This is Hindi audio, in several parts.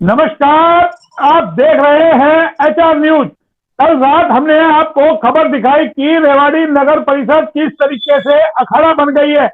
नमस्कार। आप देख रहे हैं एचआर न्यूज। कल रात हमने आपको खबर दिखाई कि रेवाड़ी नगर परिषद किस तरीके से अखाड़ा बन गई है।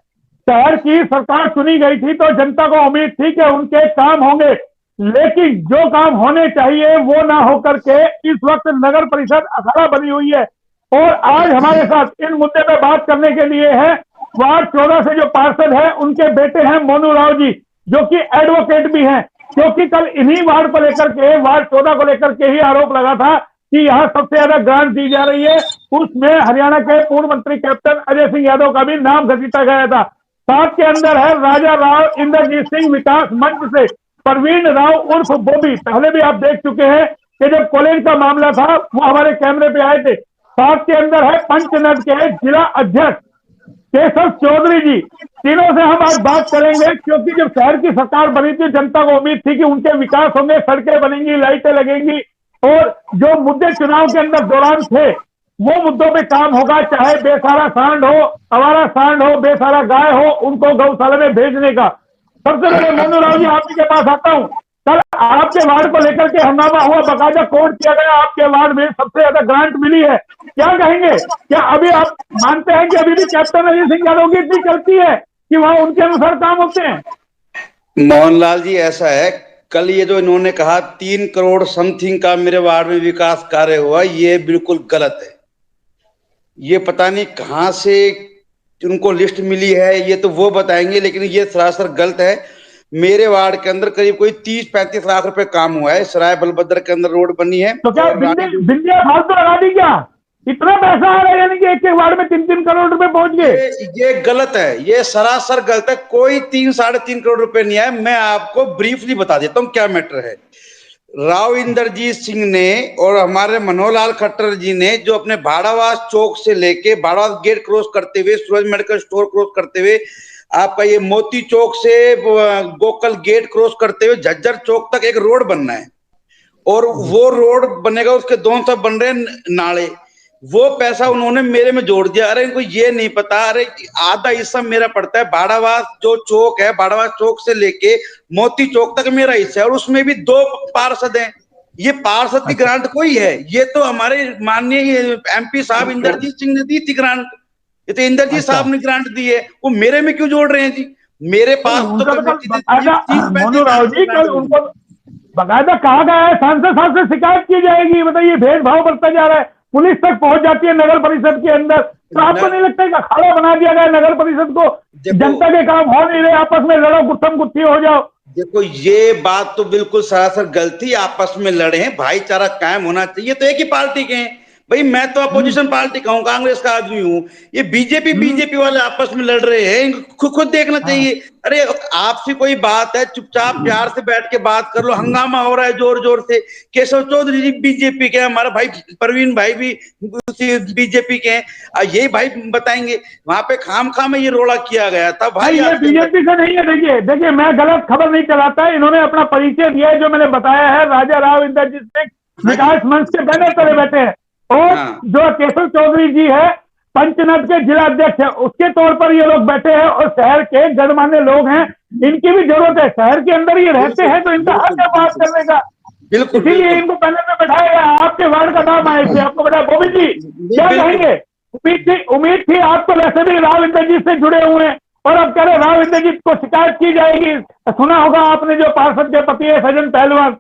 शहर की सरकार चुनी गई थी तो जनता को उम्मीद थी कि उनके काम होंगे, लेकिन जो काम होने चाहिए वो ना होकर के इस वक्त नगर परिषद अखाड़ा बनी हुई है। और आज हमारे साथ इन मुद्दे पे बात करने के लिए है वार्ड 14 से जो पार्षद है उनके बेटे हैं मोनू राव जी, जो कि एडवोकेट भी हैं। क्योंकि कल इन्हीं वार्ड को लेकर के, वार्ड 14 को लेकर के ही आरोप लगा था कि यहाँ सबसे ज्यादा ग्रांट दी जा रही है। उसमें हरियाणा के पूर्व मंत्री कैप्टन अजय सिंह यादव का भी नाम घसीटा गया था। साथ के अंदर है राजा राव इंद्रजीत सिंह विकास मंच से परवीन राव उर्फ बोबी, पहले भी आप देख चुके हैं कि जब कॉलेज का मामला था वो हमारे कैमरे पे आए थे। साथ के अंदर है पंचनद के जिला अध्यक्ष केशव चौधरी जी। तीनों से हम आज बात करेंगे क्योंकि जब शहर की सरकार बनी थी जनता को उम्मीद थी कि उनके विकास होंगे, सड़कें बनेंगी, लाइटें लगेंगी और जो मुद्दे चुनाव के अंदर दौरान थे वो मुद्दों पे काम होगा। चाहे बेसहारा सांड हो, आवारा सांड हो, बेसहारा गाय हो, उनको गौशाला में भेजने का। सबसे पहले मोनू राव जी आप ही के पास आता हूँ। कल आपके वार्ड को लेकर के हंगामा हुआ, बाकायदा कोर्ट किया गया, आपके वार्ड में सबसे ज्यादा ग्रांट मिली है, क्या कहेंगे? क्या अभी आप मानते हैं कि अभी भी कैप्टन अजय सिंह यादव की इतनी चलती है कि वहां उनके अनुसार काम होते हैं? मोहनलाल जी, ऐसा है, कल ये जो इन्होंने कहा 3 करोड़ समथिंग का मेरे वार्ड में विकास कार्य हुआ, ये बिल्कुल गलत है। ये पता नहीं कहां से उनको लिस्ट मिली है, ये तो वो बताएंगे, लेकिन ये सरासर गलत है। मेरे वार्ड के अंदर करीब कोई 30-35 लाख रुपए काम हुआ है। सराय बलभद्र के अंदर रोड बनी है तो क्या और बिंदिया फालतू लगा दी क्या? इतना पैसा आ रहा है, यानी कि एक एक वार्ड में 3-3 करोड़ रुपए पहुंच गए। ये गलत है, ये सरासर गलत है। कोई 3-3.5 करोड़ रुपए नहीं आए। मैं आपको ब्रीफली बता देता हूँ क्या मैटर है। राव इंद्रजीत सिंह ने और हमारे मनोहर लाल खट्टर जी ने जो अपने भाड़ावास चौक से लेके भाड़ावास गेट क्रॉस करते हुए, सूरज मेडिकल स्टोर क्रॉस करते हुए, आपका ये मोती चौक से गोकल गेट क्रॉस करते हुए झज्जर चौक तक एक रोड बनना है और वो रोड बनेगा, उसके दोनों तरफ बन रहे नाले। वो पैसा उन्होंने मेरे में जोड़ दिया। अरे इनको ये नहीं पता, अरे आधा हिस्सा मेरा पड़ता है। भाड़ावास जो चौक है, भाड़ावास चौक से लेके मोती चौक तक मेरा हिस्सा है और उसमें भी 2 पार्षद हैं। ये पार्षद की ग्रांट कोई है? ये तो हमारे माननीय एमपी साहब इंद्रजीत सिंह ने दी थी ग्रांट। ये तो इंद्रजीत साहब ने ग्रांट दी है, वो मेरे में क्यों जोड़ रहे हैं जी? मेरे पास तो कमेटी मोनू राव जी, कल उनको बाकायदा कहा गया है सांसद साहब से शिकायत की जाएगी। बताइए, भेदभाव बढ़ता जा रहा है, पुलिस तक पहुंच जाती है नगर परिषद के अंदर। तो आपको नहीं लगता है कि अखाड़ा बना दिया गया नगर परिषद को? जनता के काम हो नहीं रहे, आपस में लड़ो, गुत्थम गुत्थी हो जाओ। देखो, ये बात तो बिल्कुल सरासर गलती। आपस में लड़े हैं, भाईचारा कायम होना चाहिए। तो एक ही पार्टी के हैं भाई, मैं तो अपोजिशन पार्टी का हूँ, कांग्रेस का आदमी हूँ। ये बीजेपी वाले आपस में लड़ रहे हैं, खुद देखना चाहिए। अरे आपसे कोई बात है, चुपचाप प्यार से बैठ के बात कर लो। हंगामा हो रहा है जोर जोर से। केशव चौधरी जी बीजेपी के, हमारा भाई परवीन भाई भी बीजेपी के हैं। यही भाई बताएंगे वहां पे खाम में ये रोड़ा किया गया था भाई। ये बीजेपी का नहीं है। देखिए देखिए, मैं गलत खबर नहीं चलाता। इन्होंने अपना परिचय दिया है जो मैंने बताया है। राजा राव इंद्रजीत सिंह विकास मंच के बैनर तले बैठे हैं और जो केशव चौधरी जी है पंचनद के जिला अध्यक्ष है, उसके तौर पर ये लोग बैठे हैं और शहर के गणमान्य लोग हैं। इनकी भी जरूरत है, शहर के अंदर ये रहते हैं तो इनका हक है बात करने का। इसीलिए इनको पैनल में बैठाया गया। आपके वार्ड का नाम आए थे, आपको बताया। गोविंद जी क्या कहेंगे? उम्मीद थी आपको, वैसे भी राव इंद्रजीत से जुड़े हुए हैं और अब कह रहे राव इंद्रजीत को शिकायत की जाएगी। सुना होगा आपने जो पार्षद के पति है सजन पहलवान,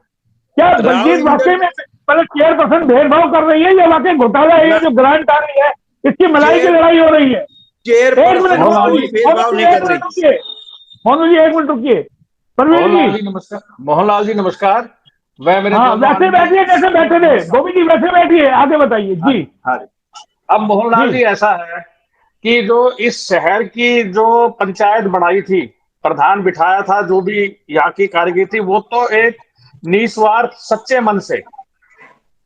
क्या बलजीत वाकई में मतलब चेयरपर्सन भेदभाव कर रही है या वाकई घोटाला है? ये जो ग्रांट आ रही है इसकी मलाई की लड़ाई हो रही है। मोनू जी 1 मिनट रुकिए। मोहनलाल जी नमस्कार। मोहनलाल जी नमस्कार। वैसे बैठिए जैसे बैठे थे। गोविंद जी वैसे बैठिए, आगे बताइए जी। हाँ जी। अब मोहनलाल जी ऐसा है कि जो इस शहर की जो पंचायत बनाई थी, प्रधान बिठाया था, जो भी यहाँ की कारीगरी थी, वो तो एक निस्वार्थ सच्चे मन से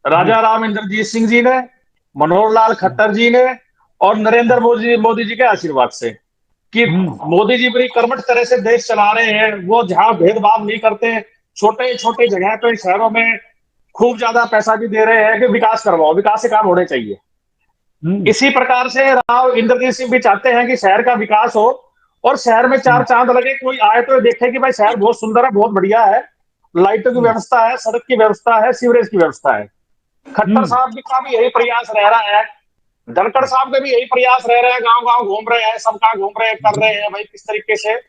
राजा राम इंद्रजीत सिंह जी ने, मनोहर लाल खट्टर जी ने और नरेंद्र मोदी जी के आशीर्वाद से, कि मोदी जी बड़ी कर्मठ तरह से देश चला रहे हैं। वो जहां भेदभाव नहीं करते, छोटे छोटे जगह पे शहरों में खूब ज्यादा पैसा भी दे रहे हैं कि विकास करवाओ, विकास से काम होने चाहिए। इसी प्रकार से राव इंद्रजीत सिंह भी चाहते हैं कि शहर का विकास हो और शहर में 4 चांद लगे, कोई आए तो देखे कि भाई शहर बहुत सुंदर है, बहुत बढ़िया है लाइटों की व्यवस्था है, सड़क की व्यवस्था है, सीवरेज की व्यवस्था है। खट्टर साहब का भी यही प्रयास रह रहा है, धनखड़ साहब का भी यही प्रयास रह रहा है, गांव गांव घूम रहे हैं, सबका घूम रहे हैं, कर रहे हैं भाई किस तरीके से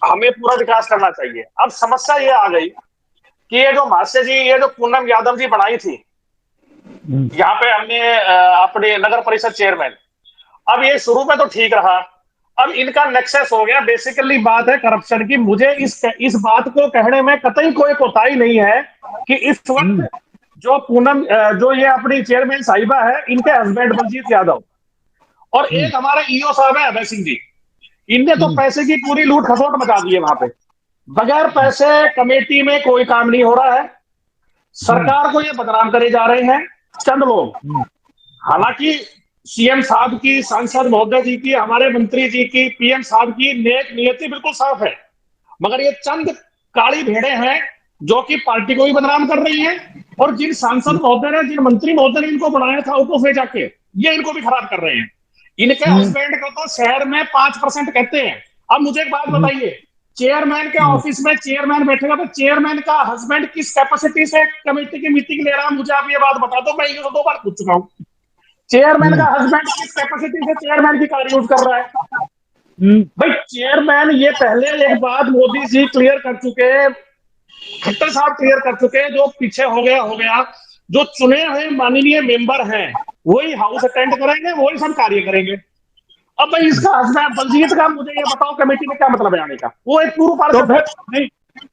हमें पूरा विकास करना चाहिए। अब समस्या ये आ गई कि ये जो महाशय जी, ये जो पूनम यादव जी बनाई थी यहाँ पे हमने अपने नगर परिषद चेयरमैन, अब ये शुरू में तो ठीक रहा, अब इनका नेक्सस हो गया। बेसिकली बात है करप्शन की। मुझे इस बात को कहने में कतई कोई कोताही नहीं है कि इस वक्त जो पूनम जो ये अपनी चेयरमैन साहिबा है, इनके हस्बैंड बलजीत यादव और एक हमारे ईओ साहब है अभय सिंह जी, इनने तो पैसे की पूरी लूट खसोट मचा दी है वहां पे। बगैर पैसे कमेटी में कोई काम नहीं हो रहा है, सरकार को ये बदनाम करे जा रहे हैं चंद लोग। हालांकि सीएम साहब की, सांसद महोदय जी की, हमारे मंत्री जी की, पीएम साहब की नेक नियति बिल्कुल साफ है, मगर ये चंद काली भेड़े हैं जो कि पार्टी को भी बदनाम कर रही हैं और जिन सांसद महोदय ने, जिन मंत्री महोदय ने इनको बनाया था ऊपर से जाके, ये इनको भी खराब कर रहे हैं। इनके हस्बैंड को तो शहर में 5% कहते हैं। अब मुझे एक बात बताइए, चेयरमैन के ऑफिस में चेयरमैन बैठेगा तो चेयरमैन का हस्बैंड किस कैपेसिटी से कमेटी की मीटिंग ले रहा है, मुझे आप ये बात बता दो। मैं ये 2 बार पूछ चुका हूं, चेयरमैन का हस्बैंड किस कैपेसिटी से चेयरमैन की कार यूज कर रहा है। भाई चेयरमैन, ये पहले एक बात मोदी जी क्लियर कर चुके, खट्टर साहब क्लियर कर चुके, जो पीछे हो गया, जो चुने हुए माननीय मेंबर हैं वही हाउस अटेंड करेंगे, वही सब कार्य करेंगे। अब भाई इसका हस्बैंड बलजीत का, मुझे ये बताओ कमेटी में क्या मतलब है आने का? वो एक पूर्व पार्षद नहीं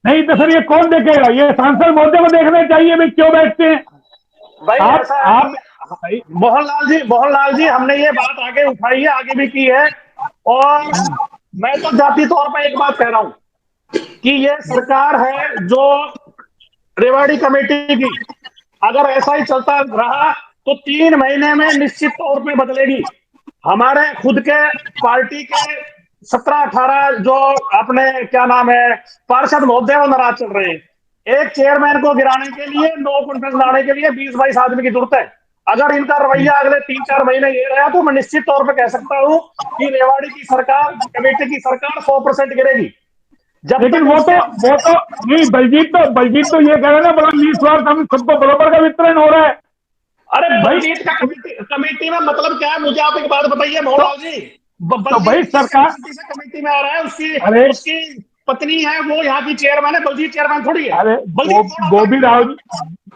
नहीं, तो फिर ये कौन देखेगा? ये सांसद महोदय को देखना चाहिए भाई क्यों बैठते हैं। भाई आप मोहनलाल जी हमने ये बात आगे उठाई है, आगे भी की है, और मैं तो जाती तौर पर एक बात कह रहा हूं कि ये सरकार है जो रेवाड़ी कमेटी की, अगर ऐसा ही चलता रहा तो 3 महीने में निश्चित तौर पे बदलेगी। हमारे खुद के पार्टी के 17-18 जो अपने क्या नाम है पार्षद महोदय वो नाराज चल रहे हैं। एक चेयरमैन को गिराने के लिए, नो कॉन्फ्रेंस लाने के लिए 20-22 आदमी की जरूरत है। अगर इनका रवैया अगले 3-4 महीने ये रहा तो मैं निश्चित तौर पर कह सकता हूं कि रेवाड़ी की सरकार, कमेटी की सरकार 100% गिरेगी। लेकिन वो तो नहीं, बलजीत तो ये कह रहे हैं ना, बड़ा निस्वार्थ हम सबको बराबर का वितरण हो रहा है। अरे बलजीत का कमेटी में मतलब क्या है? मुझे आप एक बात बताइए मोहनलाल जी, तो भाई सरकार कमेटी में आ रहा है, उसकी पत्नी है वो यहाँ की चेयरमैन है, बलजीत चेयरमैन थोड़ी है। अरे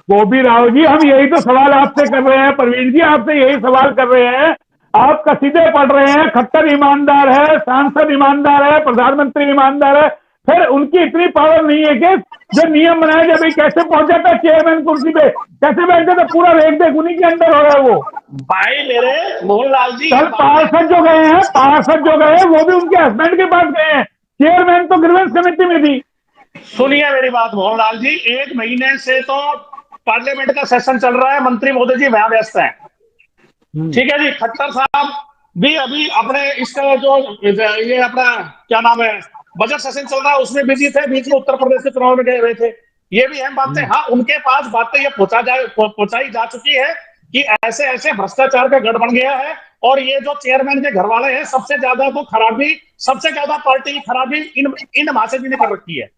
गोभी राव जी, हम यही तो सवाल आपसे कर रहे हैं, प्रवीण जी आपसे यही सवाल कर रहे हैं। आप कसीदे पढ़ रहे हैं, खट्टर ईमानदार है, सांसद ईमानदार है, प्रधानमंत्री ईमानदार है, फिर उनकी इतनी पावर नहीं है कि जो नियम बनाया जाए भाई कैसे पहुंच जाता है चेयरमैन कुर्सी पे, कैसे बैठते तो पूरा रेख देख उन्हीं के अंदर हो रहा है वो। भाई मेरे मोहनलाल जी, कल पार्षद जो गए वो भी उनके हस्बैंड के पास गए हैं, चेयरमैन तो ग्रीवेंस कमेटी में थी। सुनिए मेरी बात मोहनलाल जी, 1 महीने से तो पार्लियामेंट का सेशन चल रहा है, मंत्री महोदय जी वहां व्यस्त है, ठीक है जी। खट्टर साहब भी अभी अपने इसका जो ये अपना क्या नाम है बजट सेशन चल रहा है उसमें बिजी थे, बीच में उत्तर प्रदेश के चुनाव में गए हुए थे। ये भी अहम बातें, हाँ उनके पास बातें ये पहुंचाई जा चुकी है कि ऐसे ऐसे भ्रष्टाचार का गढ़ बन गया है, और ये जो चेयरमैन के घर वाले हैं सबसे ज्यादा तो खराबी, सबसे ज्यादा पार्टी की खराबी इन महाशय जी ने कर रखी है।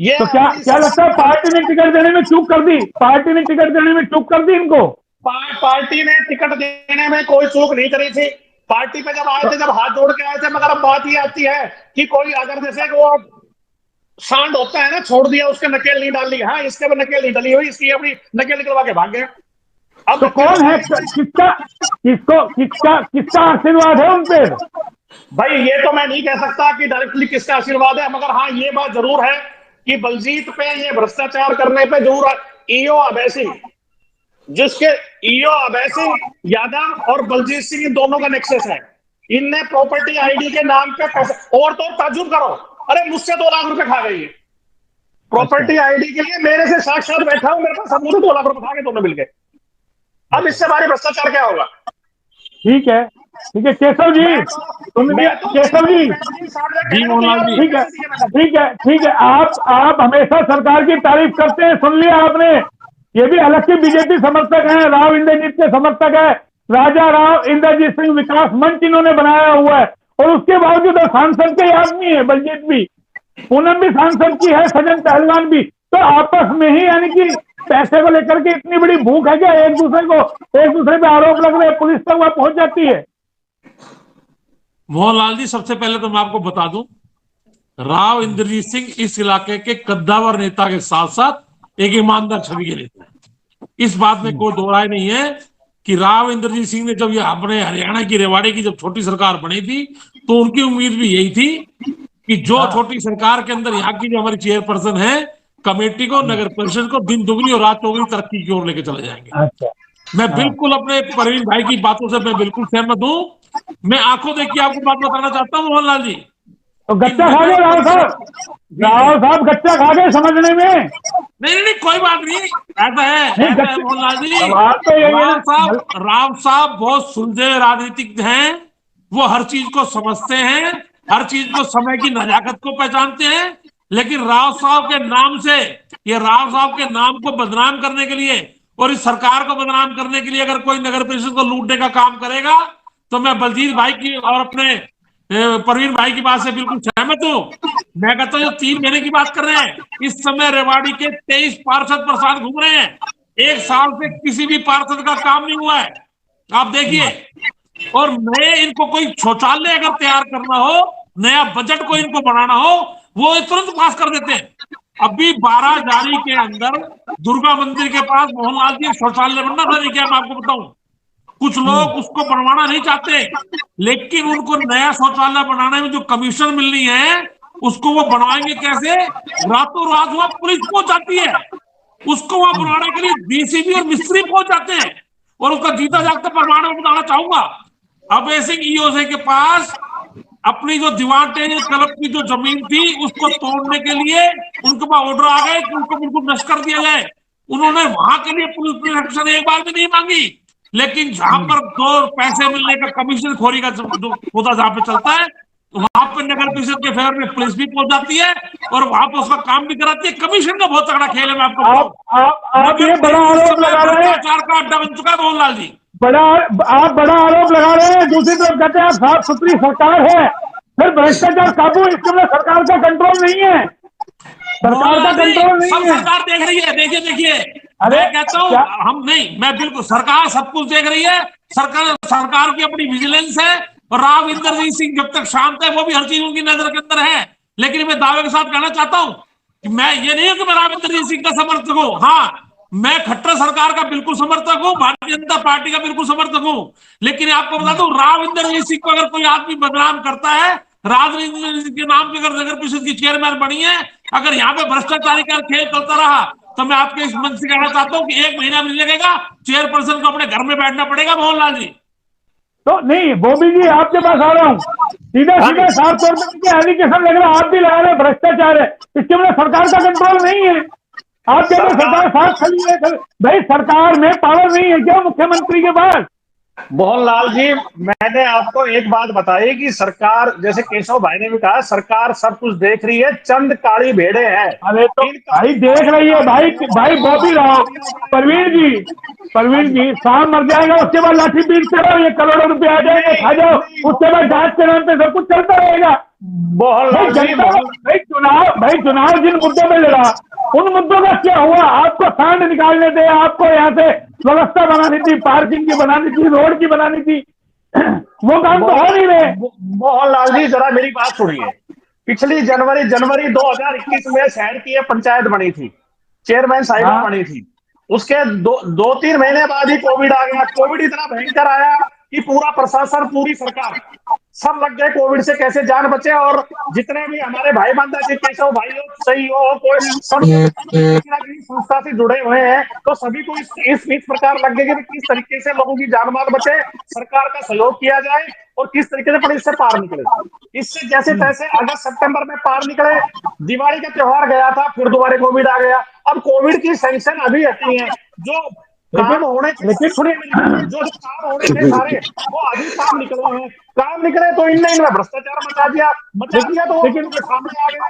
ये तो क्या लगता है पार्टी ने टिकट देने में चूक कर दी? पार्टी ने टिकट देने में चूक कर दी इनको? पार्टी ने टिकट देने में कोई चूक नहीं करी थी। पार्टी पे जब आए थे, जब हाथ जोड़ के आए थे, मगर अब बात ये आती है कि कोई अगर जैसे वो सांड होता है ना, छोड़ दिया उसके नकेल नहीं डाल ली, हाँ इसके भी नकेल नहीं डली हुई, इसकी अपनी नकेल निकलवा के भाग गए। अब तो कौन है, किसका आशीर्वाद है उन पे? भाई ये तो मैं नहीं कह सकता कि डायरेक्टली किसका आशीर्वाद है, मगर हाँ ये बात जरूर है कि बलजीत पे, ये भ्रष्टाचार करने पे जरूर ईओ अभय सिंह, जिसके ईओ अभय सिंह यादव और बलजीत सिंह इन दोनों का नेक्सस है। इनने प्रॉपर्टी आईडी के नाम पे पैसे, और तो ताजुब करो, अरे मुझसे 2 लाख रुपए खा गई है प्रॉपर्टी आईडी के लिए, मेरे से साक्षात बैठा हूं, मेरे पास सब मुझे 2 लाख रुपए खा गए दोनों मिलकर। अब इससे भारी भ्रष्टाचार क्या होगा? ठीक है केशव जी, केशव जी, ठीक है, आप हमेशा सरकार की तारीफ करते हैं, सुन लिया आपने। ये भी अलग से बीजेपी समर्थक हैं, राव इंद्रजीत के समर्थक है, राजा राव इंद्रजीत सिंह विकास मंच इन्होंने बनाया हुआ है, और उसके बावजूद सांसद के आदमी है बलजीत भी, पूनम भी सांसद की है, सजन पहलवान भी, तो आपस में ही यानी कि पैसे को लेकर के इतनी बड़ी भूख है क्या, एक दूसरे पे आरोप लग रहे हैं, पुलिस तक वहां पहुंच जाती है। मोहनलाल जी, सबसे पहले तो मैं आपको बता दूं, राव इंद्रजीत सिंह इस इलाके के कद्दावर नेता के साथ साथ एक ईमानदार छवि के नेता है। इस बात में कोई दो राय नहीं है कि राव इंद्रजीत सिंह ने जब ये अपने हरियाणा की रेवाड़ी की जब छोटी सरकार बनी थी तो उनकी उम्मीद भी यही थी कि जो छोटी सरकार के अंदर यहाँ की जो हमारी चेयरपर्सन है, कमेटी को, नगर परिषद को दिन दुगनी और रात चौगुनी तरक्की की ओर लेके चले जाएंगे। अच्छा, मैं बिल्कुल अपने परवीन भाई की बातों से मैं बिल्कुल सहमत हूं। मैं आंखों देख के आपको बात बताना चाहता हूं मोहनलाल जी। तो गच्चा खा गए राव साहब गच्चा खा गए समझने में। नहीं, कोई बात नहीं, ऐसा है मोहनलाल जी। तो राव साहब बहुत सुलझे राजनीतिक हैं, वो हर चीज को समझते हैं, हर चीज को समय की नजाकत को पहचानते हैं। लेकिन राव साहब के नाम से, ये राव साहब के नाम को बदनाम करने के लिए और इस सरकार को बदनाम करने के लिए अगर कोई नगर परिषद को लूटने का काम करेगा तो मैं बलजीत भाई की और अपने परवीन भाई की बात से बिल्कुल सहमत हूं। मैं कहता हूं जो 3 महीने की बात कर रहे हैं, इस समय रेवाड़ी के 23 पार्षद प्रसाद घूम रहे हैं। 1 साल से किसी भी पार्षद का काम नहीं हुआ है, आप देखिए। और नए इनको कोई शौचालय अगर तैयार करना हो, नया बजट को इनको बनाना हो, वो तुरंत पास कर देते हैं। अभी 12 जारी के अंदर दुर्गा मंदिर के पास मोहनलाल जी शौचालय बनना था, नहीं क्या मैं आपको बताऊं। कुछ लोग उसको बनवाना नहीं चाहते, लेकिन उनको नया शौचालय बनाने में जो कमीशन मिलनी है उसको वो बनवाएंगे कैसे? रातों रात वहां पुलिस पहुंच जाती है, उसको वहां बनाने के लिए डीसीपी और मिस्त्री पहुंच जाते हैं। और उसका जीता जागता प्रमाण में बताना चाहूंगा, अभय सिंह ईओसे के पास अपनी जो दीवार क्लब की जो जमीन थी उसको तोड़ने के लिए उनके पास ऑर्डर आ गए कि उनको बिल्कुल नष्ट कर दिया जाए। उन्होंने वहां के लिए पुलिस प्रोटेक्शन एक बार भी नहीं मांगी, लेकिन जहां पर 2 पैसे मिलने का कमीशन खोरी का मुद्दा जहां पे चलता है, वहां पर नगर परिषद के फेवर में पुलिस भी पहुंच जाती है और वहां पर उसका काम भी कराती है। कमीशन का बहुत तगड़ा खेल है। मैं आपको आप ये बड़ा आरोप लगा रहे हैं, भ्रष्टाचार का अड्डा बन चुका है मोहनलाल जी। आप बड़ा आरोप लगा रहे हैं, दूसरी तरफ कहते हैं आप साफ सुथरी सरकार है, फिर भ्रष्टाचार काबू, इसके लिए सरकार का कंट्रोल नहीं है, सरकार का कंट्रोल नहीं है। सरकार देख रही है, देखिए मैं कहता हूं हम नहीं, मैं बिल्कुल, सरकार सब कुछ देख रही है। सरकार की अपनी विजिलेंस है और राव इंद्रजीत सिंह जब तक शांत है वो भी हर चीज उनकी नजर के अंदर है। लेकिन मैं दावे के साथ कहना चाहता हूं कि मैं ये नहीं हूं कि मैं राव इंद्रजीत सिंह का समर्थक हूं। हाँ, मैं खट्टर सरकार का बिल्कुल समर्थक हूं, भारतीय जनता पार्टी का बिल्कुल समर्थक हूं। लेकिन आपको बता दूं, राव इंद्रजीत सिंह को अगर कोई आदमी बदनाम करता है, राजनीति के नाम पे अगर नगर परिषद की चेयरमैन बनी है, अगर यहाँ पे भ्रष्टाचारी का खेल चलता रहा तो मैं आपके इस मंच से कहना चाहता हूँ कि 1 महीना भी नहीं लगेगा, चेयरपर्सन को अपने घर में बैठना पड़ेगा मोहनलाल जी। तो नहीं, बॉबी जी आपके पास आ रहा हूँ, सीधे साफ तौर पर एलिगेशन लग रहा है, आप भी लगा रहे हैं भ्रष्टाचार है, इसके मतलब सरकार का कंट्रोल नहीं है। आप कहते सरकार साथ खड़ी है, भाई सरकार में पावर नहीं है क्या मुख्यमंत्री के पास? मोहनलाल जी, मैंने आपको एक बात बताई कि सरकार, जैसे केशव भाई ने भी कहा, सरकार सब कुछ देख रही है, चंद काली भेड़े हैं। अरे तो भाई देख रही है, भाई बॉबी राव, परवीन जी साहब मर जाएगा, उसके बाद लाठी पीट करो, ये करोड़ों रुपए आ जाएंगे, खा जाओ, उसके बाद जांच के नाम पे सब कुछ चलता रहेगा। भाई चुनाव जिन मुद्दों में लड़ा, उन मुद्दों का क्या हुआ? आपको सांड निकालने दे, आपको यहाँ से व्यवस्था बनानी थी, पार्किंग की बनानी थी, रोड की बनानी थी, वो काम तो हो नहीं रहे। मोहनलाल जी जरा मेरी बात सुनिए। पिछली जनवरी 2021 में शहर की पंचायत बनी थी, चेयरमैन साहिबा बनी थी। उसके 2-3 महीने बाद ही कोविड आ गया। कोविड इतना भयंकर आया कि पूरा प्रशासन, पूरी सरकार सब लग गए कोविड से कैसे जान बचे। और जितने भी हमारे भाई बंदा जी, केशव भाई हो, सही हो, कोई सब संस्था से जुड़े हुए हैं, तो सभी को इस प्रकार लग गए कि किस तरीके से लोगों की जान माल बचे, सरकार का सहयोग किया जाए और किस तरीके से इससे पार निकले। इससे जैसे तैसे अगस्त सितंबर में पार निकले, दिवाली का त्योहार गया था, फिर दोबारा कोविड आ गया। अब कोविड की सैंक्शन अभी हटी है, जो काम होने सुनिए, जो काम होने थे सारे वो अभी काम निकले हैं। काम निकले तो इनने भ्रष्टाचार मचा दिया तो सामने आ गया।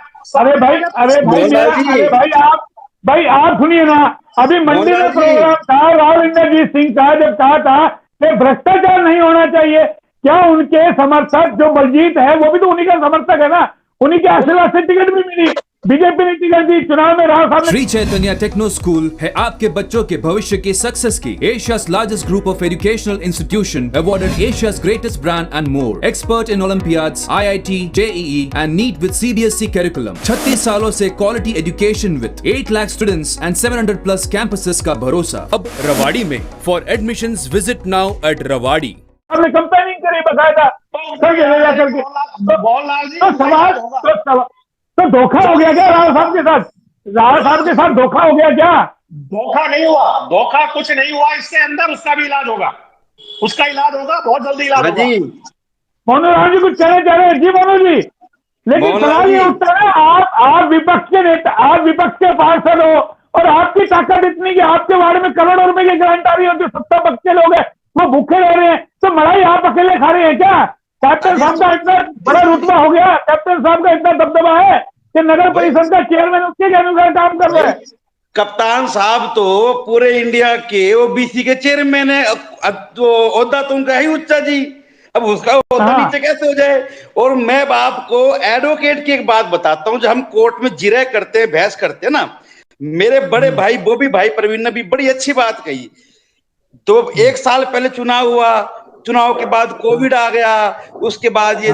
भाई आप सुनिए ना, अभी मंडी में प्रोग्राम था राव इंद्रजीत सिंह का, जब कहा था कि भ्रष्टाचार नहीं होना चाहिए, क्या उनके समर्थक जो बलजीत है वो भी तो उन्हीं का समर्थक है ना, उन्हीं के आशीर्वाद से टिकट भी मिली, बीजेपी ने टिकट दी, चुनाव में राव साहब ने श्री चैतन्य टेक्नो स्कूल है आपके बच्चों के भविष्य की सक्सेस की एशिया's largest group of educational institution awarded Asia's greatest brand and more. Expert in Olympiads, IIT, JEE and NEET with CBSE curriculum. 36 सालों से quality education with 8 lakh students and 700 plus campuses का भरोसा अब रवाड़ी में. For admissions visit now at Rawadi. हमने कंपेनिंग करी, बकायदा सब जगह जा करके। मोहनलाल जी, तो सवाल तो धोखा हो गया क्या राव साहब के साथ? राव साहब के साथ धोखा हो गया क्या? धोखा नहीं हुआ, धोखा कुछ नहीं हुआ। इसके अंदर उसका भी इलाज होगा, उसका इलाज होगा, बहुत जल्दी इलाज होगा। मोनू जी कुछ कहना चाह रहे हैं? जी मोनू जी, लेकिन सवाल ये उठता है, आप विपक्ष के नेता, आप विपक्ष के पार्षद हो और आपकी ताकत इतनी कि आपके वार्ड में करोड़ों रुपए की ग्रांट आ रही है, जो सत्ता पक्ष के लोग हैं वो भूखे रह रहे हैं, तो मलाई आप अकेले खा रहे हैं क्या? कैप्टन साहब का इतना बड़ा रुतबा हो गया, कैप्टन साहब का इतना दबदबा है कि नगर परिषद का चेयरमैन उसके अनुसार काम कर रहा है। कप्तान साहब तो पूरे इंडिया के ओबीसी के चेयरमैन है, अब तो ओहदा तो उनका ही उच्चा जी, अब उसका ओहदा नीचे कैसे हो जाए? और मैं आपको एडवोकेट की एक बात बताता हूं, जब हम कोर्ट में जिरह करते हैं, बहस करते हैं ना, मेरे बड़े भाई बॉबी भाई प्रवीण ने भी बड़ी अच्छी बात कही। तो 1 साल पहले चुनाव हुआ, चुनाव के बाद कोविड आ गया, उसके बाद ये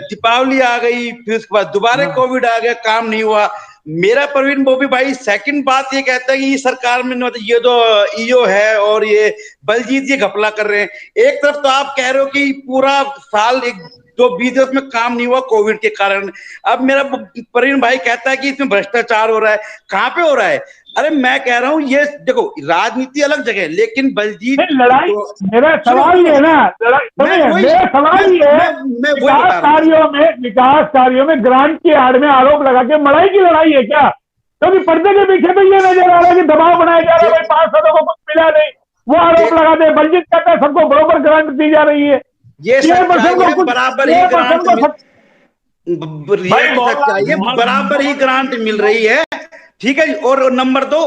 दीपावली आ गई, फिर उसके बाद दोबारा कोविड आ गया, काम नहीं हुआ। मेरा प्रवीण बॉबी भाई सेकंड बात ये कहता है कि सरकार में ये जो ईओ है और ये बलजीत ये घपला कर रहे हैं। एक तरफ तो आप कह रहे हो कि पूरा साल एक जो 20 दिवस में काम नहीं हुआ कोविड के कारण, अब मेरा प्रवीण भाई कहता है कि इसमें भ्रष्टाचार हो रहा है। कहाँ पे हो रहा है? अरे मैं कह रहा हूँ, ये देखो राजनीति अलग जगह, लेकिन बलजीत लड़ाई तो, मेरा सवाल ये है ना, मेरा सवाल ये है, विकास कार्यों में ग्रांट की आड़ में आरोप लगा के मड़ाई की लड़ाई है क्या? क्योंकि पर्दे के पीछे तो ये नजर आ रहा है कि दबाव बनाया जा रहा है, पार्षदों को कुछ मिला नहीं, वो आरोप लगाते हैं। बलजीत कहता है सबको बराबर ग्रांट दी जा रही है, ये बराबर ही ग्रांट मिल रही है, ठीक है। और नंबर 2,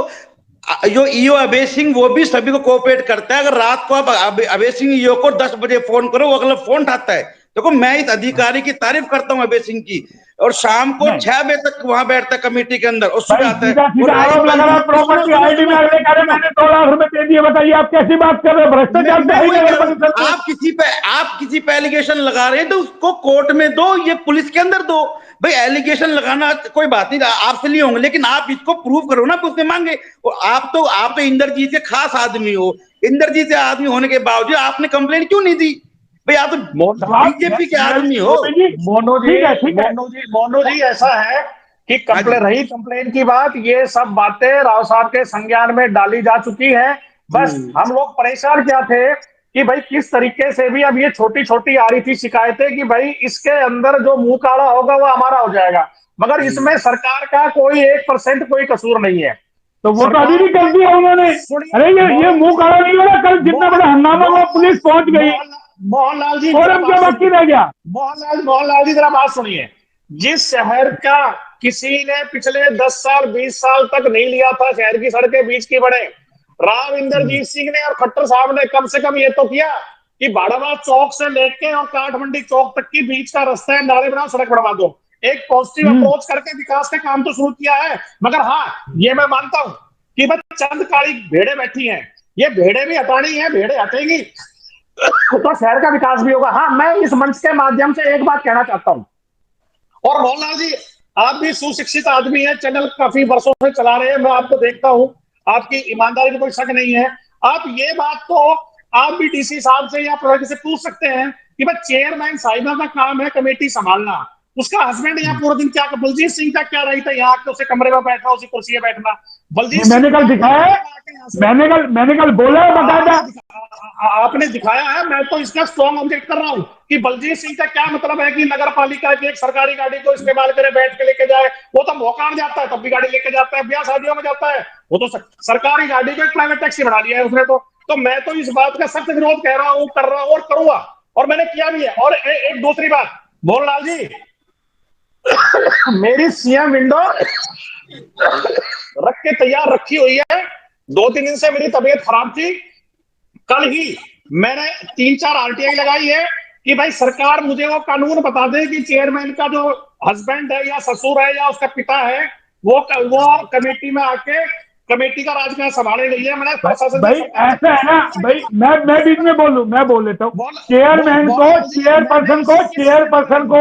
जो ईओ अभय सिंह वो भी सभी को कोऑपरेट करता है। अगर रात को आप अभय सिंह ईओ को 10 बजे फोन करो, वो अगला फोन उठाता है। देखो मैं इस अधिकारी की तारीफ करता हूं अभय सिंह की, और शाम को 6 बजे तक वहां बैठता है कमेटी के अंदर और सुबह आता है। प्रॉपर्टी आईडी में अगले कह रहे मैंने 2 लाख रुपए दे दिए, बताइए आप कैसी बात कर रहे हो? भ्रष्टाचार। आप किसी पे एलिगेशन लगा रहे हैं तो उसको कोर्ट में दो, ये पुलिस के अंदर दो। भाई एलिगेशन लगाना कोई बात नहीं, आपसे लिए होंगे, लेकिन आप इसको प्रूव करो ना, उसने मांगे। और आप तो इंद्रजीत के खास आदमी हो, इंद्रजीत से आदमी होने के बावजूद आपने कंप्लेंट क्यों नहीं दी? भाई आप तो बीजेपी के आदमी हो। मोनू जी ऐसा है कि रही कंप्लेन की बात, ये सब बातें राव साहब के संज्ञान में डाली जा चुकी है। बस हम लोग परेशान क्या थे कि भाई किस तरीके से भी अब ये छोटी छोटी आ रही थी शिकायतें कि भाई इसके अंदर जो मुंह काला होगा वो हमारा हो जाएगा, मगर इसमें सरकार का कोई 1% कोई कसूर नहीं है। तो वो तो अभी भी कर दिया उन्होंने। अरे ये मुंह काला नहीं होगा, कल जितना बड़ा हंगामा हुआ पुलिस पहुंच गई। मोहनलाल जी बाकी रह गया। मोहनलाल जी जरा बात सुनिए, जिस शहर का किसी ने पिछले 10 साल 20 साल तक नहीं लिया था, शहर की सड़कें बीच की बने, राव इंद्रजीत सिंह ने और खट्टर साहब ने कम से कम ये तो किया कि बाड़ाबाद चौक से लेके और काठमंडी चौक तक की बीच का रास्ता है, नाले बनाओ, सड़क बनवा दो। एक पॉजिटिव अप्रोच करके विकास का काम तो शुरू किया है। मगर हाँ, ये मैं मानता हूं कि बस चंद काली भेड़े बैठी हैं, ये भेड़े भी हटानी है, भेड़े हटेंगी तो शहर का विकास भी होगा। हाँ, मैं इस मंच के माध्यम से एक बात कहना चाहता हूं, और मोहनलाल जी आप भी सुशिक्षित आदमी हैं, चैनल काफी वर्षों से चला रहे हैं, मैं आपको देखता हूं, आपकी ईमानदारी में कोई शक नहीं है। आप ये बात तो आप भी डीसी साहब से या प्रधान से पूछ सकते हैं कि भाई चेयरमैन साहिबा का काम है कमेटी संभालना, उसका हस्बैंड यहाँ पूरा दिन क्या, बलजीत सिंह का क्या रही था यहाँ के उसे कमरे में बैठना, उसी कुर्सी में बैठना। बलजीत मैंने कल दिखाया है, मैंने कल बोला है, बताया आपने दिखाया है। मैं तो इसका स्ट्रॉन्ग ऑब्जेक्ट कर रहा हूँ कि बलजीत सिंह का क्या मतलब है कि नगर पालिका की एक सरकारी गाड़ी को इस्तेमाल करे, बैठ के लेके जाए। वो तो मौका जाता है तब भी गाड़ी लेके जाता है, ब्याह शादियों में जाता है, वो तो सरकारी गाड़ी को एक प्राइवेट टैक्सी बना लिया है उसने। तो मैं तो इस बात का सख्त विरोध कह रहा हूँ, कर रहा हूँ और करूंगा, और मैंने किया भी है। और एक दूसरी बात, मोहनलाल जी मेरी सीएम विंडो रख के तैयार रखी हुई है। 2-3 दिन से मेरी तबीयत खराब थी, कल ही मैंने 3-4 आरटीआई लगाई है कि भाई सरकार मुझे वो कानून बता दे कि चेयरमैन का जो हस्बैंड है या ससुर है या उसका पिता है, वो कमेटी में आके कमेटी का राजकाज संभाले नहीं है। मैंने प्रशासन भाई ऐसा है ना भाई, मैं बीच में मैं बोल लेता हूँ। चेयरपर्सन को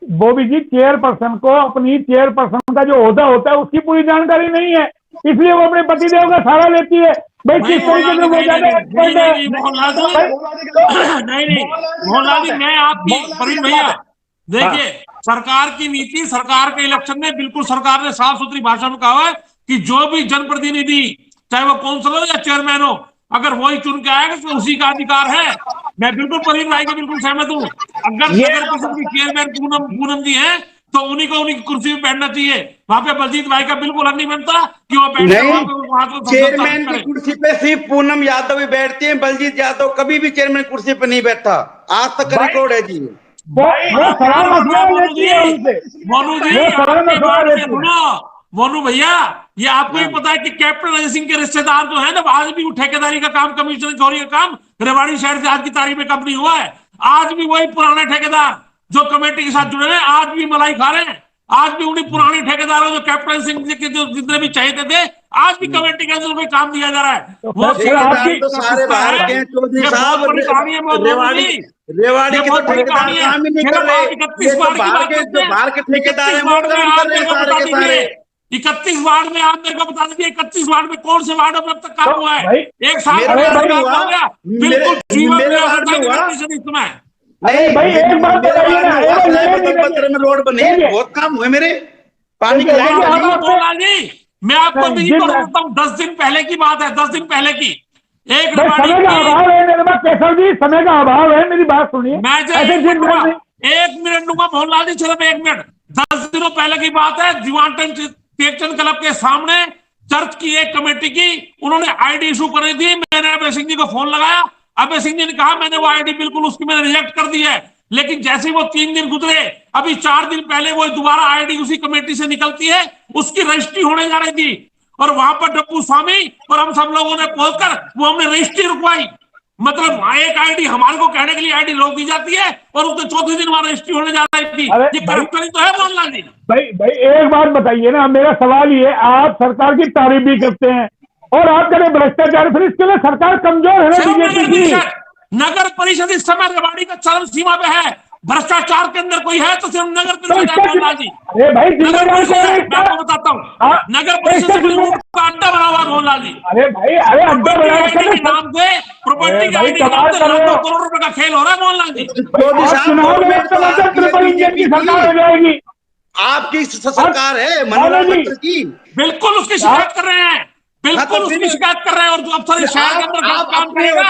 बॉबी जी, चेयरपर्सन को अपनी चेयरपर्सन का जो ओहदा होता है उसकी पूरी जानकारी नहीं है, इसलिए वो अपने पतिदेव का सहारा लेती है। भाई किस तरीके से वो ज्यादा एक्सपर्ट है। नहीं मोहनलाल जी, मैं आपकी प्रवीण भैया देखिए, सरकार की नीति, सरकार के इलेक्शन में बिल्कुल सरकार ने साफ सुथरी भाषा में कहा है कि जो भी जनप्रतिनिधि, चाहे वो काउंसिलर हो या चेयरमैन हो, अगर वही चुन के आएगा तो उसी का अधिकार है। मैं बिल्कुल प्रवीण भाई के बिल्कुल सहमत हूँ। अगर नगर परिषद की चेयरमैन पूनम जी हैं तो उन्हीं को उनकी कुर्सी पे बैठना चाहिए। वहां पे बलजीत भाई का बिल्कुल हक नहीं बनता कि वो बैठ चेयरमैन की कुर्सी पे सिर्फ पूनम यादव ही बैठती है, बलजीत यादव कभी भी चेयरमैन कुर्सी पे नहीं बैठता, आज तक का रिकॉर्ड है जी। मोनू भैया, ये आपको ही पता है कि कैप्टन अजय सिंह के रिश्तेदार जो है ना, आज भी वो ठेकेदारी का काम, कमीशन चोरी का काम रेवाड़ी शहर से आज की तारीख में कब नहीं हुआ है। आज भी वही पुराने ठेकेदार जो कमेटी के साथ जुड़े हैं, आज भी मलाई खा रहे हैं। आज भी उन्हीं पुराने ठेकेदारों जो कैप्टन सिंह के जो जितने भी चाहते थे, आज भी कमेटी के अंदर कोई काम दिया जा रहा है। वो सारे बाहर के चौधरी साहब, रेवाड़ी के तो ठेकेदार काम ही नहीं कर रहे, ये तो बाहर के ठेकेदार हैं, वो काम कर रहे हैं सारे के सारे। 31 वार्ड में आप मेरे को बता दीजिए, 31 वार्ड में कौन से वार्डों में अब तक काम हुआ है? एक साल बिल्कुल जीवन में नहीं भाई, एक बात बताइए, पत्र में रोड बने, बहुत काम हुए मेरे, पानी की लाइन। मैं आपको नहीं बताता हूँ, 10 दिन पहले की बात है, 10 दिन पहले की। एक समय का अभाव है मेरे पास केशव जी, समय का अभाव है, मेरी बात सुनिए। मैं 1 मिनट दूंगा मोहनलाल जी, सिर्फ 1 मिनट। 10 दिनों पहले की बात है, जीवांटन क्रिश्चियन क्लब के सामने चर्च की एक कमेटी की, उन्होंने आईडी इशू करी थी। मैंने अभय सिंह जी को फोन लगाया, अभय सिंह जी ने कहा मैंने वो आईडी बिल्कुल उसकी मैंने रिजेक्ट कर दी है। लेकिन जैसे ही वो 3 दिन गुजरे, अभी 4 दिन पहले वो दोबारा आईडी उसी कमेटी से निकलती है, उसकी रजिस्ट्री होने जा रही थी, और वहां पर डप्पू स्वामी और हम सब लोगों ने पहुंचकर वो हमने रजिस्ट्री रुकवाई। मतलब एक आईडी हमारे को कहने के लिए आईडी रोक दी जाती है और उसके चौथे दिन वहां रजिस्ट्री होने जा रही थी। ये करप्शन तो है मोहनलाल जी। भाई एक बात बताइए ना, मेरा सवाल ये, आप सरकार की तारीफ भी करते हैं और आप करें भ्रष्टाचार, फिर इसके लिए सरकार कमजोर है ना बीजेपी की। नगर परिषद इस समय रेवाड़ी का चरम सीमा पे है। भ्रष्टाचार के अंदर कोई है तो सिर्फ नगर परिषद है मोहनलाल जी। अरे भाई मैं आपको बताता हूँ, नगर परिषद का अड्डा बना हुआ मोहनलाल जी। अरे भाई, अरे अड्डा बना के नाम से, प्रॉपर्टी के आईडी के नाम से लाखों करोड़ रुपए का खेल हो रहा है मोहनलाल जी। सरकार हो जाएगी, आपकी सरकार है मनोहर खट्टर की, बिल्कुल उसकी शिकायत कर रहे हैं, बिल्कुल उसकी शिकायत कर रहे हैं। और जो अफसर शहर के अंदर काम करेगा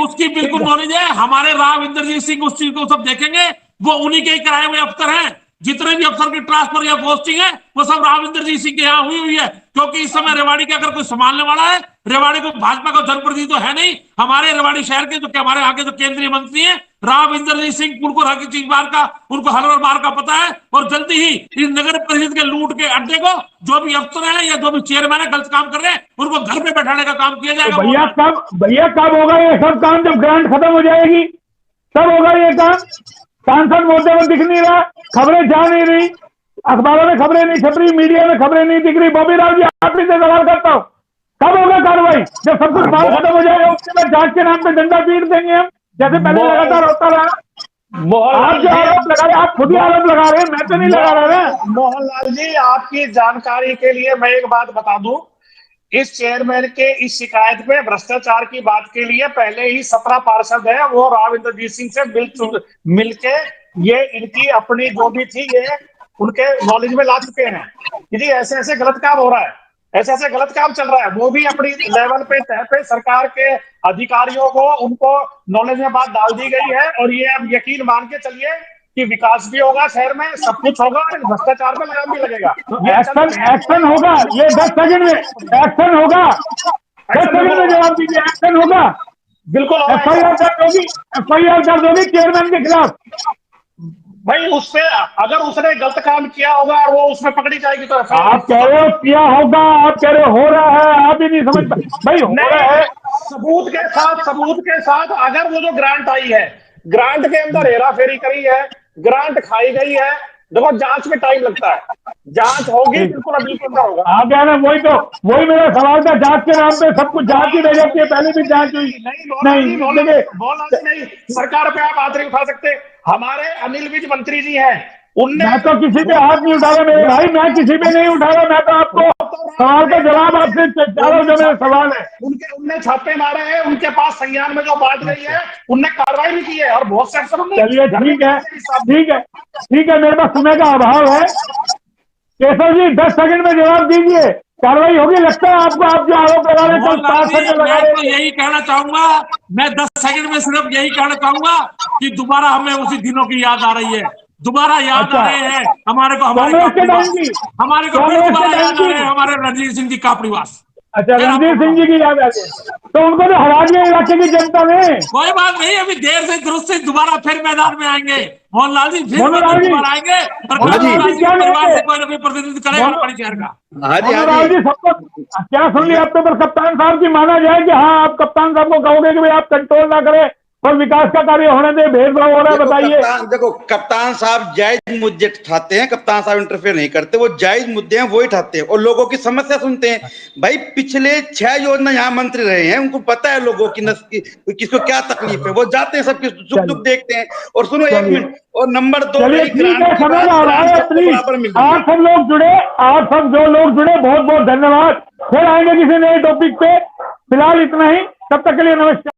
उसकी बिल्कुल नॉलेज है। हमारे राव इंद्रजीत सिंह उस चीज को सब देखेंगे, वो उन्हीं के ही कराए हुए अफसर हैं। जितने भी अफसर की ट्रांसफर या पोस्टिंग है वो सब राव इंद्रजीत सिंह के यहाँ हुई है, क्योंकि इस समय रेवाड़ी के अगर कोई संभालने वाला है, रेवाड़ी को भाजपा का जनप्रतिनिधि तो है नहीं। हमारे रेवाड़ी शहर के जो हमारे आगे जो केंद्रीय मंत्री हैं राव इंद्रजीत सिंह, उनको हर चीज बार का, उनको हर बार का पता है। और जल्दी ही इस नगर परिषद के लूट के अड्डे को जो भी अफसर है या जो भी चेयरमैन है गलत काम कर रहे हैं, उनको घर पे बैठाने का काम किया जाएगा। भैया कब होगा ये सब काम? जब ग्रांट खत्म हो जाएगी तब होगा ये काम। सांसद मुद्दे में दिख नहीं रहा, खबरें जा नहीं रही, अखबारों में खबरें नहीं छप रही, मीडिया में खबरें नहीं दिख रही। बॉबी राव जी, आप ही से सवाल करता हूँ, कब होगा कार्रवाई? जब सब कुछ माल खत्म हो जाएगा उसके बाद जांच के नाम पे डंडा पीट देंगे हम, जैसे पहले लगातार होता रहा। आप जो आरोप लगा रहे, आप खुद ही आरोप लगा रहे हैं, मैं तो नहीं लगा रहा ना। मोहनलाल जी, आपकी जानकारी के लिए मैं एक बात बता दूं, इस चेयरमैन के इस शिकायत पे भ्रष्टाचार की बात के लिए पहले ही 17 पार्षद है, वो राव इंद्रजीत सिंह से मिलके ये इनकी अपनी जो भी थी ये उनके नॉलेज में ला चुके हैं कि ऐसे ऐसे गलत काम हो रहा है, ऐसे ऐसे गलत काम चल रहा है। वो भी अपनी लेवल पे तय पे सरकार के अधिकारियों को उनको नॉलेज में बात डाल दी गई है। और ये अब यकीन मान के चलिए कि विकास भी होगा शहर में, सब कुछ होगा, भ्रष्टाचार में लगाम भी लगेगा। एक्शन होगा, ये 10 सेकंड में एक्शन होगा, 10 सेकंड में जवाब दीजिए, एक्शन होगा बिल्कुल। एफआईआर दर्ज होगी चेयरमैन के खिलाफ। भाई उससे अगर उसने गलत काम किया होगा और वो उसमें पकड़ी जाएगी तो आप कह रहे हो किया होगा, आप कह रहे हो रहा है, आप ही नहीं समझ भाई हो रहा है। सबूत के साथ अगर वो जो ग्रांट आई है ग्रांट के अंदर हेरा फेरी करी है, ग्रांट खाई गई है। देखो जांच में टाइम लगता है, जांच होगी बिल्कुल, अभी तो होगा। आ गया ना, वही मेरा सवाल था। जांच के नाम पे सब कुछ जांच ही रह जाती है, पहले भी जांच हुई नहीं, सरकार पे आप हाथ नहीं उठा सकते। हमारे अनिल विज मंत्री जी हैं, उनने मैं तो किसी पे हाथ नहीं उठा रहा मेरे भाई, मैं किसी पे नहीं उठा रहा। मैं तो आपको सवाल का जवाब आपसे चाह रहा हूं, जो मेरा सवाल है। उनने छापे मारे हैं, उनके पास संज्ञान में जो बात गई है उनने कार्रवाई भी की है, और बहुत से अफसरों ने। चलिए ठीक है, ठीक है, ठीक है, मेरे पास समय का अभाव है। केशव जी 10 सेकंड में जवाब दीजिए, कार्रवाई होगी लगता है आपको? आप जो आरोप लगा रहे थे 5 सेकंड लगा मैं तो रहे थे। यही कहना चाहूंगा, मैं 10 सेकंड में सिर्फ यही कहना चाहूंगा कि दोबारा हमें उसी दिनों की याद आ रही है, दोबारा याद आ रहे हैं हमारे को, कांग्रेस के टाइम की, हमारे को फिर दोबारा याद आ रहे हैं हमारे रणजीत सिंह जी कापड़ीवास। अच्छा, रणजीत सिंह जी की याद आ गई, तो उनको तो हरा दिया इलाके की जनता ने। कोई बात नहीं, अभी देर से दुरुस्त से दोबारा फिर मैदान में आएंगे मोहनलाल जी, फिर मोहनलाल जी, दोबारा आएंगे और मोहनलाल जी क्या परिवार से कोई ना कोई प्रतिनिधि करेगा हमारे शहर का। मोहनलाल जी सबको क्या सुन लिया? अब तो पर कप्तान साहब की माना जाए कि हाँ, आप कप्तान साहब को कहोगे कि भाई आप कंट्रोल ना करें और विकास का कार्य होने दे, भेदभाव हो रहा है, बताइए। देखो कप्तान साहब जायज मुद्दे उठाते हैं, कप्तान साहब इंटरफेयर नहीं करते, वो जायज मुद्दे हैं वो उठाते हैं और लोगों की समस्या सुनते हैं। भाई पिछले 6 योजना यहाँ मंत्री रहे हैं, उनको पता है लोगों की किसको क्या तकलीफ है, वो जाते हैं, सबके सुख दुख देखते हैं। और सुनो 1 मिनट, और नंबर 2, चलिए ठीक है, समय आ रहा है, प्लीज आप सब लोग जुड़े, आप सब जो लोग जुड़े बहुत बहुत धन्यवाद। फिर आएंगे किसी नए टॉपिक पे, फिलहाल इतना ही, तब तक के लिए नमस्कार।